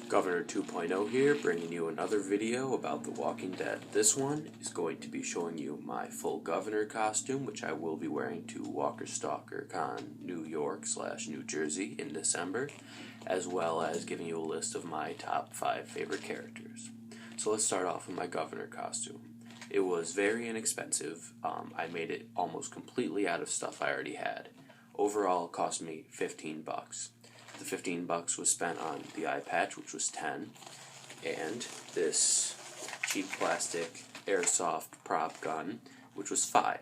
Governor 2.0 here, bringing you another video about The Walking Dead. This one is going to be showing you my full Governor costume, which I will be wearing to Walker Stalker Con New York / New Jersey in December, as well as giving you a list of my top 5 favorite characters. So let's start off with my Governor costume. It was very inexpensive. I made it almost completely out of stuff I already had. Overall, it cost me $15. The $15 was spent on the eye patch, which was $10, and this cheap plastic airsoft prop gun, which was $5.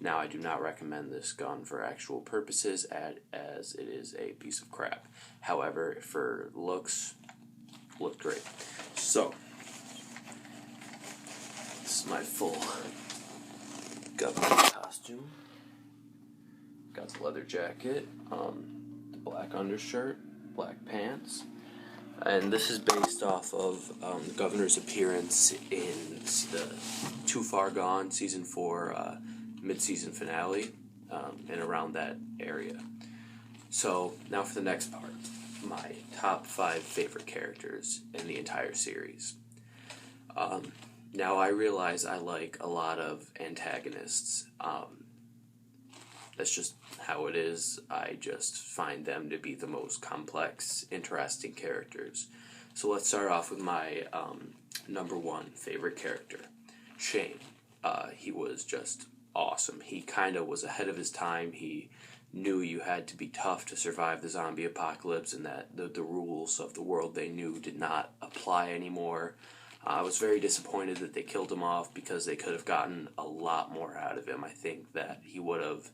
Now, I do not recommend this gun for actual purposes, as it is a piece of crap. However, for looks, looked great. So, this is my full Governor costume. Got the leather jacket, black undershirt, black pants, and this is based off of the Governor's appearance in the Too Far Gone Season 4 mid-season finale, and around that area. So, now for the next part, my top 5 favorite characters in the entire series. Now I realize I like a lot of antagonists. That's just how it is. I just find them to be the most complex, interesting characters. So let's start off with my number 1 favorite character, Shane. He was just awesome. He kind of was ahead of his time. He knew you had to be tough to survive the zombie apocalypse, and that the rules of the world they knew did not apply anymore. I was very disappointed that they killed him off, because they could have gotten a lot more out of him. I think that he would have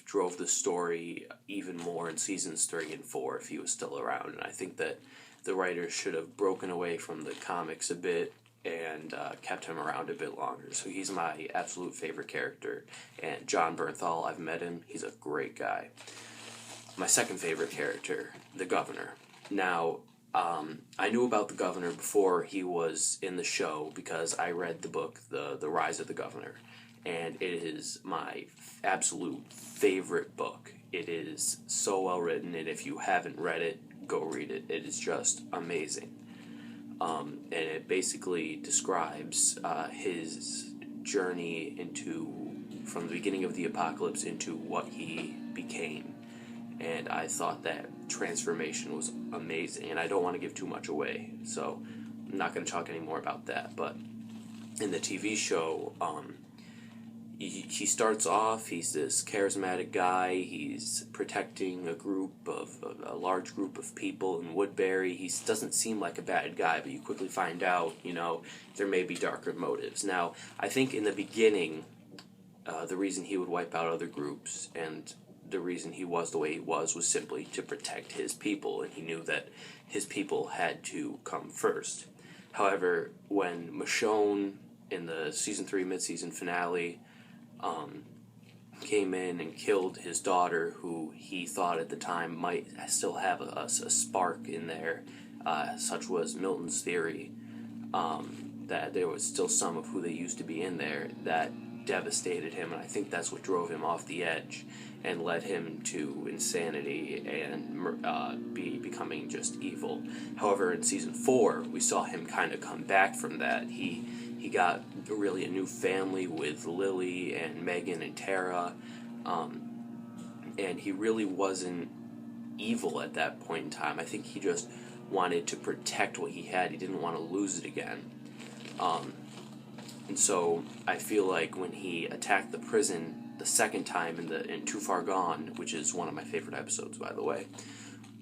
drove the story even more in seasons 3 and 4 if he was still around. And I think that the writers should have broken away from the comics a bit and kept him around a bit longer. So he's my absolute favorite character. And Jon Bernthal, I've met him. He's a great guy. My second favorite character, the Governor. Now, I knew about the Governor before he was in the show, because I read the book, The Rise of the Governor, and it is my absolute favorite book. It is so well written, and if you haven't read it, go read it. It is just amazing. And it basically describes his journey from the beginning of the apocalypse into what he became. And I thought that transformation was amazing, and I don't want to give too much away, so I'm not going to talk any more about that. But in the TV show, he starts off, he's this charismatic guy, he's protecting a large group of people in Woodbury. He doesn't seem like a bad guy, but you quickly find out, there may be darker motives. Now, I think in the beginning, the reason he would wipe out other groups and the reason he was the way he was simply to protect his people, and he knew that his people had to come first. However, when Michonne in the Season 3 mid-season finale came in and killed his daughter, who he thought at the time might still have a spark in there, such was Milton's theory, that there was still some of who they used to be in there, that devastated him, and I think that's what drove him off the edge and led him to insanity and becoming just evil. However, in Season 4, we saw him kind of come back from that. He got really a new family with Lily and Megan and Tara, and he really wasn't evil at that point in time. I think he just wanted to protect what he had. He didn't want to lose it again. And so I feel like when he attacked the prison the second time in Too Far Gone, which is one of my favorite episodes, by the way,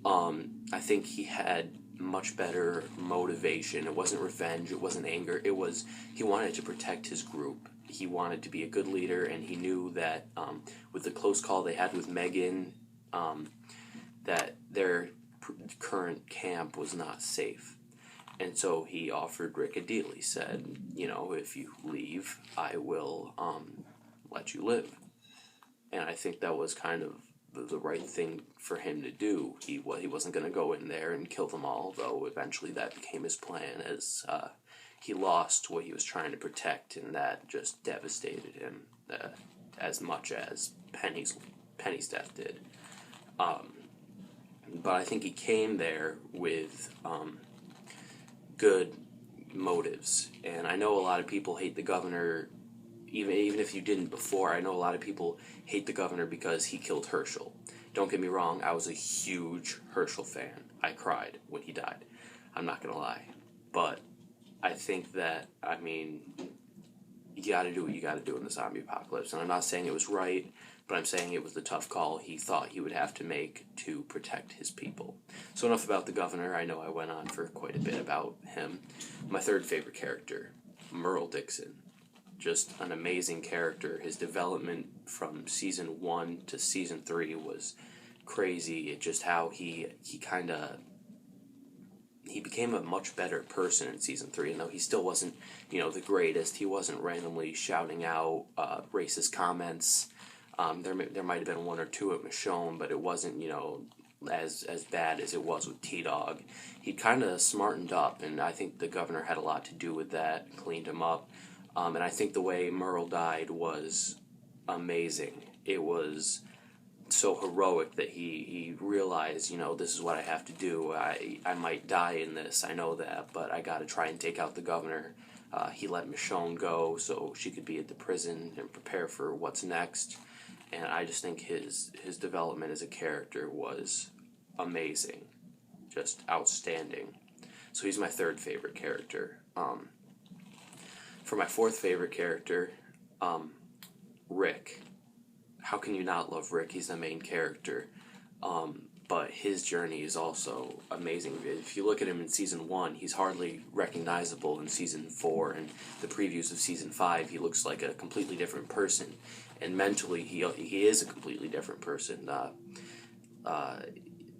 I think he had much better motivation. It wasn't revenge, it wasn't anger, he wanted to protect his group. He wanted to be a good leader, and he knew that with the close call they had with Megan, that their current camp was not safe. And so he offered Rick a deal. He said, if you leave, I will let you live. And I think that was kind of the right thing for him to do. He wasn't going to go in there and kill them all, though eventually that became his plan, as he lost what he was trying to protect, and that just devastated him as much as Penny's death did. but I think he came there with good motives. And I know a lot of people hate the governor, even if you didn't before. I know a lot of people hate the governor because he killed Herschel. Don't get me wrong, I was a huge Herschel fan. I cried when he died. I'm not gonna lie. But I think that, I mean, you gotta do what you gotta do in the zombie apocalypse. And I'm not saying it was right, but I'm saying it was the tough call he thought he would have to make to protect his people. So enough about the governor. I know I went on for quite a bit about him. My third favorite character, Merle Dixon. Just an amazing character. His development from season 1 to season 3 was crazy. It just how he became a much better person in season 3, and though he still wasn't, the greatest, he wasn't randomly shouting out racist comments. There might have been one or two at Michonne, but it wasn't, as bad as it was with T-Dog. He kind of smartened up, and I think the governor had a lot to do with that, cleaned him up. And I think the way Merle died was amazing. It was so heroic that he realized, this is what I have to do. I might die in this, I know that, but I got to try and take out the governor. He let Michonne go so she could be at the prison and prepare for what's next. And I just think his development as a character was amazing, just outstanding. So he's my third favorite character. For my fourth favorite character, Rick. How can you not love Rick? He's the main character. But his journey is also amazing. If you look at him in season 1, he's hardly recognizable. In season 4 and the previews of season 5, he looks like a completely different person. And mentally, he is a completely different person.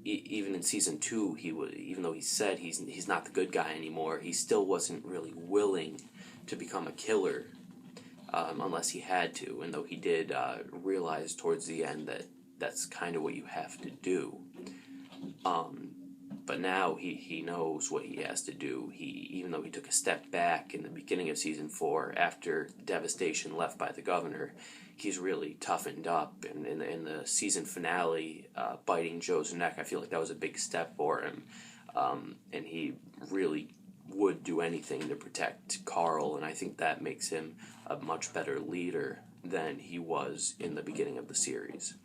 Even in season 2, even though he said he's not the good guy anymore, he still wasn't really willing to become a killer unless he had to. And though he did realize towards the end that that's kind of what you have to do. But now he knows what he has to do. Even though he took a step back in the beginning of season 4 after the devastation left by the governor, he's really toughened up. And in the season finale, biting Joe's neck, I feel like that was a big step for him. And he really would do anything to protect Carl, and I think that makes him a much better leader than he was in the beginning of the series.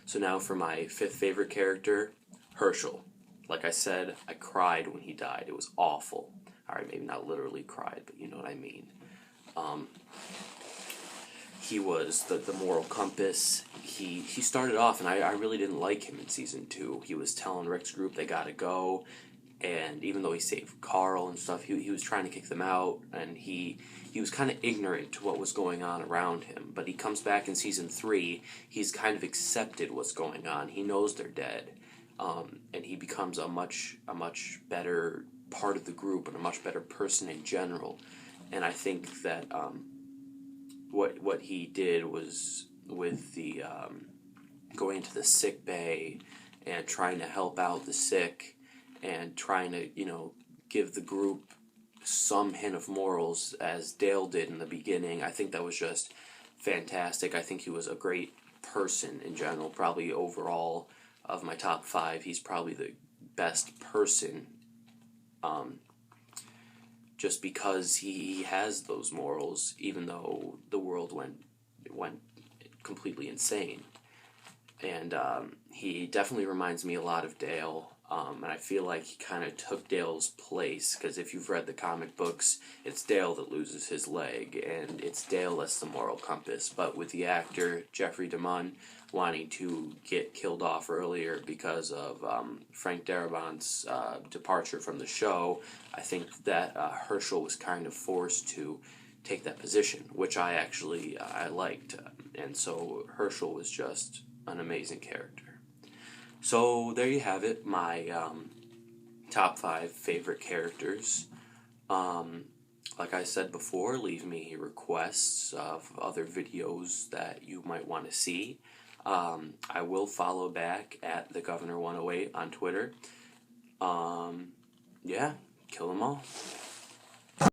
So now for my fifth favorite character, Herschel. Like I said, I cried when he died. It was awful. Alright, maybe not literally cried, but you know what I mean. He was the moral compass. He started off, and I really didn't like him in season 2. He was telling Rick's group they gotta go, and even though he saved Carl and stuff, he was trying to kick them out, and he was kind of ignorant to what was going on around him. But he comes back in season 3, he's kind of accepted what's going on. He knows they're dead, and he becomes a much better part of the group and a much better person in general. And I think that what he did was with the going into the sick bay and trying to help out the sick and trying to, give the group some hint of morals, as Dale did in the beginning. I think that was just fantastic. I think he was a great person in general. Probably overall of my top 5, he's probably the best person, just because he has those morals, even though the world went completely insane. And he definitely reminds me a lot of Dale. And I feel like he kind of took Dale's place, because if you've read the comic books, it's Dale that loses his leg, and it's Dale that's the moral compass. But with the actor Jeffrey DeMunn wanting to get killed off earlier because of Frank Darabont's departure from the show, I think that Herschel was kind of forced to take that position, which I liked. And so Herschel was just an amazing character. So there you have it, my top 5 favorite characters. Like I said before, leave me requests of other videos that you might want to see. I will follow back at thegovernor108 on Twitter. Yeah, kill them all.